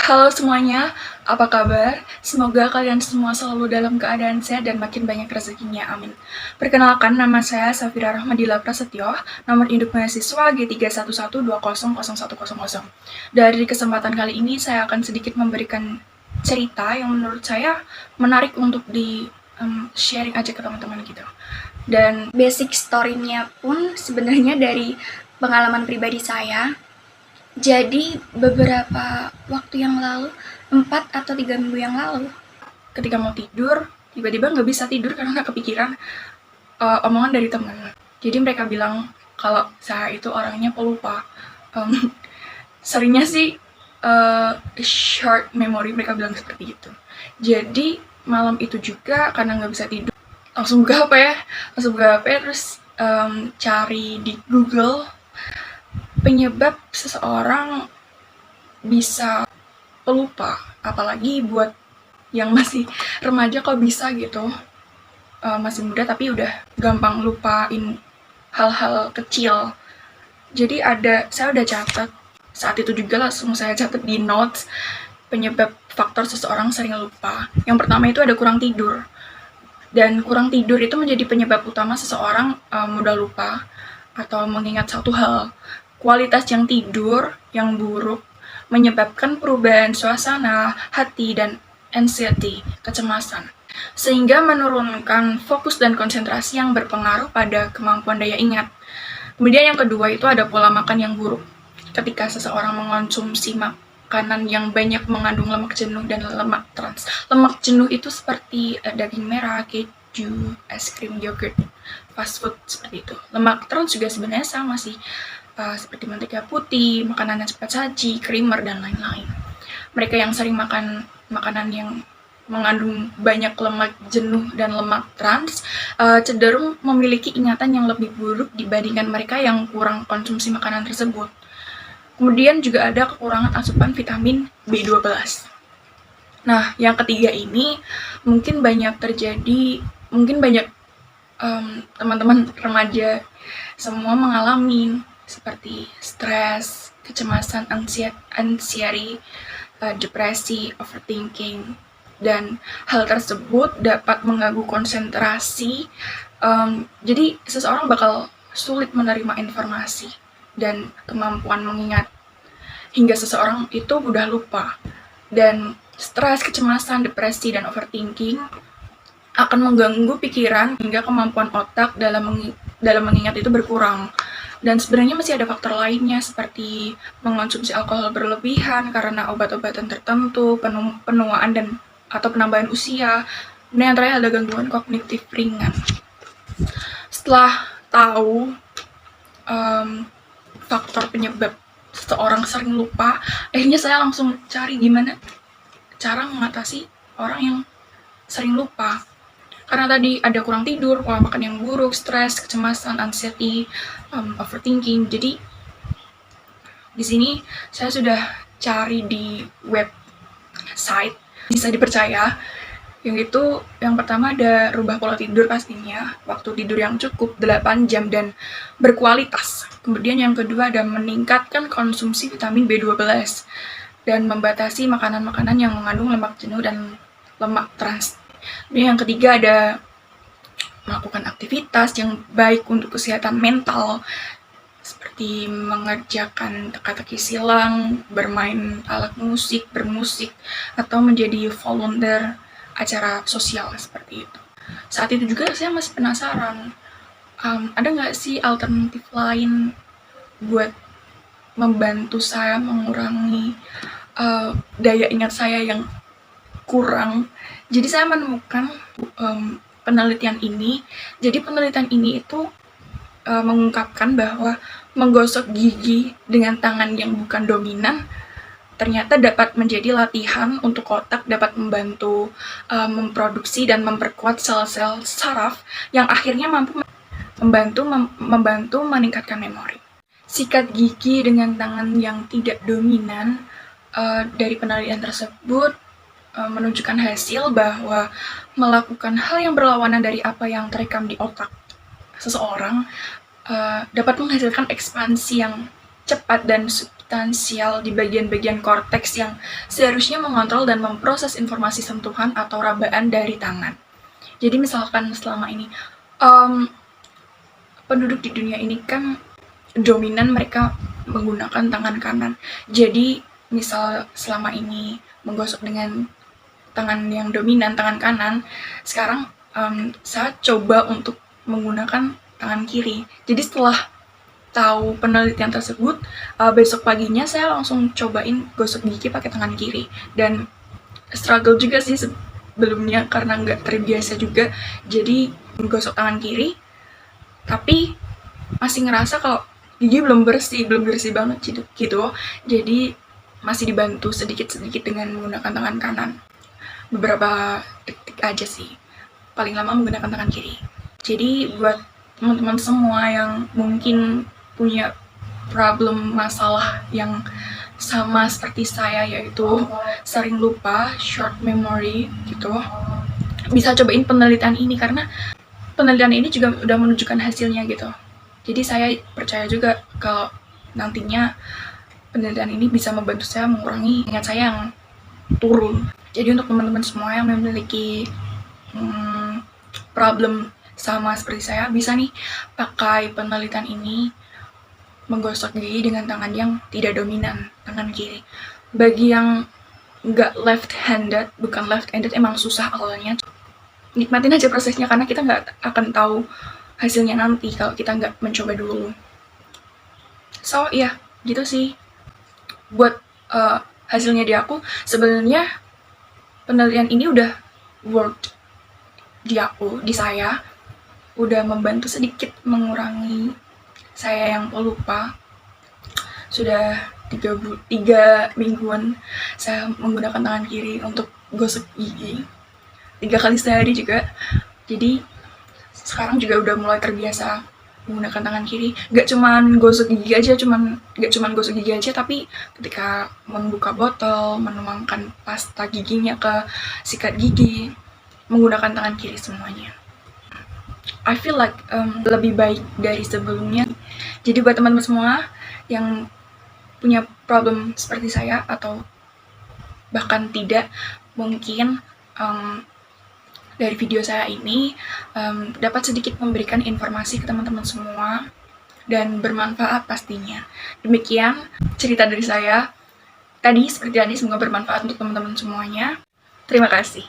Halo semuanya, apa kabar? Semoga kalian semua selalu dalam keadaan sehat dan makin banyak rezekinya, amin. Perkenalkan, nama saya Safira Rahmadila Prasetyo, nomor induk mahasiswa G311200100. Dari kesempatan kali ini, saya akan sedikit memberikan cerita yang menurut saya menarik untuk di sharing aja ke teman-teman gitu. Dan basic story-nya pun sebenarnya dari pengalaman pribadi saya. Jadi beberapa waktu yang lalu, 4 atau 3 minggu yang lalu, ketika mau tidur, tiba-tiba nggak bisa tidur karena kepikiran omongan dari teman. Jadi mereka bilang kalau saya itu orangnya pelupa. Um, Seringnya sih short memory, mereka bilang seperti itu. Jadi malam itu juga karena nggak bisa tidur, langsung buka HP terus cari di Google penyebab seseorang bisa pelupa, apalagi buat yang masih remaja kok bisa gitu, masih muda tapi udah gampang lupain hal-hal kecil. Jadi saya udah catat, saat itu juga langsung saya catat di notes penyebab faktor seseorang sering lupa. Yang pertama itu ada kurang tidur, dan kurang tidur itu menjadi penyebab utama seseorang mudah lupa atau mengingat satu hal. Kualitas yang tidur yang buruk menyebabkan perubahan suasana, hati, dan anxiety, kecemasan, sehingga menurunkan fokus dan konsentrasi yang berpengaruh pada kemampuan daya ingat. Kemudian yang kedua itu ada pola makan yang buruk. Ketika seseorang mengonsumsi makanan yang banyak mengandung lemak jenuh dan lemak trans. Lemak jenuh itu seperti daging merah, keju, es krim, yogurt, fast food seperti itu. Lemak trans juga sebenarnya sama sih, seperti mentega putih, makanan yang cepat saji, creamer, dan lain-lain. Mereka yang sering makan makanan yang mengandung banyak lemak jenuh dan lemak trans cenderung memiliki ingatan yang lebih buruk dibandingkan mereka yang kurang konsumsi makanan tersebut. Kemudian juga ada kekurangan asupan vitamin B12. Nah, yang ketiga ini mungkin banyak teman-teman remaja semua mengalami, seperti stres, kecemasan, anxiety, depresi, overthinking, dan hal tersebut dapat mengganggu konsentrasi. Jadi seseorang bakal sulit menerima informasi dan kemampuan mengingat, hingga seseorang itu mudah lupa. Dan stres, kecemasan, depresi, dan overthinking akan mengganggu pikiran hingga kemampuan otak dalam mengingat itu berkurang. Dan sebenarnya masih ada faktor lainnya seperti mengonsumsi alkohol berlebihan karena obat-obatan tertentu, penuaan dan atau penambahan usia. Dan yang terakhir ada gangguan kognitif ringan. Setelah tahu faktor penyebab seseorang sering lupa, akhirnya saya langsung cari gimana cara mengatasi orang yang sering lupa. Karena tadi ada kurang tidur, pola makan yang buruk, stres, kecemasan, anxiety, overthinking. Jadi di sini saya sudah cari di website bisa dipercaya. Yang itu yang pertama ada rubah pola tidur pastinya, waktu tidur yang cukup 8 jam dan berkualitas. Kemudian yang kedua ada meningkatkan konsumsi vitamin B12 dan membatasi makanan-makanan yang mengandung lemak jenuh dan lemak trans. Dan yang ketiga ada melakukan aktivitas yang baik untuk kesehatan mental, seperti mengerjakan teka-teki silang, bermain alat musik, bermusik, atau menjadi volunteer acara sosial seperti itu. Saat itu juga saya masih penasaran, ada nggak sih alternatif lain buat membantu saya mengurangi daya ingat saya yang kurang. Jadi saya menemukan penelitian ini. Jadi penelitian ini itu mengungkapkan bahwa menggosok gigi dengan tangan yang bukan dominan ternyata dapat menjadi latihan untuk otak, dapat membantu memproduksi dan memperkuat sel-sel saraf yang akhirnya mampu membantu meningkatkan memori. Sikat gigi dengan tangan yang tidak dominan dari penelitian tersebut menunjukkan hasil bahwa melakukan hal yang berlawanan dari apa yang terekam di otak seseorang dapat menghasilkan ekspansi yang cepat dan substansial di bagian-bagian korteks yang seharusnya mengontrol dan memproses informasi sentuhan atau rabaan dari tangan. Jadi misalkan selama ini penduduk di dunia ini kan dominan mereka menggunakan tangan kanan. Jadi misal selama ini menggosok dengan tangan yang dominan, tangan kanan, sekarang saya coba untuk menggunakan tangan kiri. Jadi setelah tahu penelitian tersebut, besok paginya saya langsung cobain gosok gigi pakai tangan kiri. Dan struggle juga sih sebelumnya karena nggak terbiasa juga, jadi gosok tangan kiri, tapi masih ngerasa kalau gigi belum bersih banget gitu. Jadi masih dibantu sedikit-sedikit dengan menggunakan tangan kanan. Beberapa detik aja sih, paling lama menggunakan tangan kiri. Jadi buat teman-teman semua yang mungkin punya problem masalah yang sama seperti saya, yaitu sering lupa, short memory gitu, bisa cobain penelitian ini karena penelitian ini juga udah menunjukkan hasilnya gitu. Jadi saya percaya juga kalau nantinya penelitian ini bisa membantu saya mengurangi ingat saya yang turun. Jadi untuk teman-teman semua yang memiliki problem sama seperti saya, bisa nih pakai penelitian ini menggosok gigi dengan tangan yang tidak dominan, tangan kiri. Bagi yang nggak left-handed, bukan left-handed, emang susah awalnya. Nikmatin aja prosesnya karena kita nggak akan tahu hasilnya nanti kalau kita nggak mencoba dulu. So iya, gitu sih. Buat hasilnya di aku, sebenarnya penelitian ini udah worked di saya, udah membantu sedikit mengurangi saya yang pelupa. Sudah 3 mingguan saya menggunakan tangan kiri untuk gosok gigi, 3 kali sehari juga. Jadi sekarang juga udah mulai terbiasa menggunakan tangan kiri. Gak cuman gosok gigi aja, tapi ketika membuka botol, menuangkan pasta giginya ke sikat gigi, menggunakan tangan kiri semuanya. I feel like lebih baik dari sebelumnya. Jadi buat teman-teman semua yang punya problem seperti saya atau bahkan tidak, mungkin dari video saya ini dapat sedikit memberikan informasi ke teman-teman semua dan bermanfaat pastinya. Demikian cerita dari saya tadi, seperti tadi, semoga bermanfaat untuk teman-teman semuanya. Terima kasih.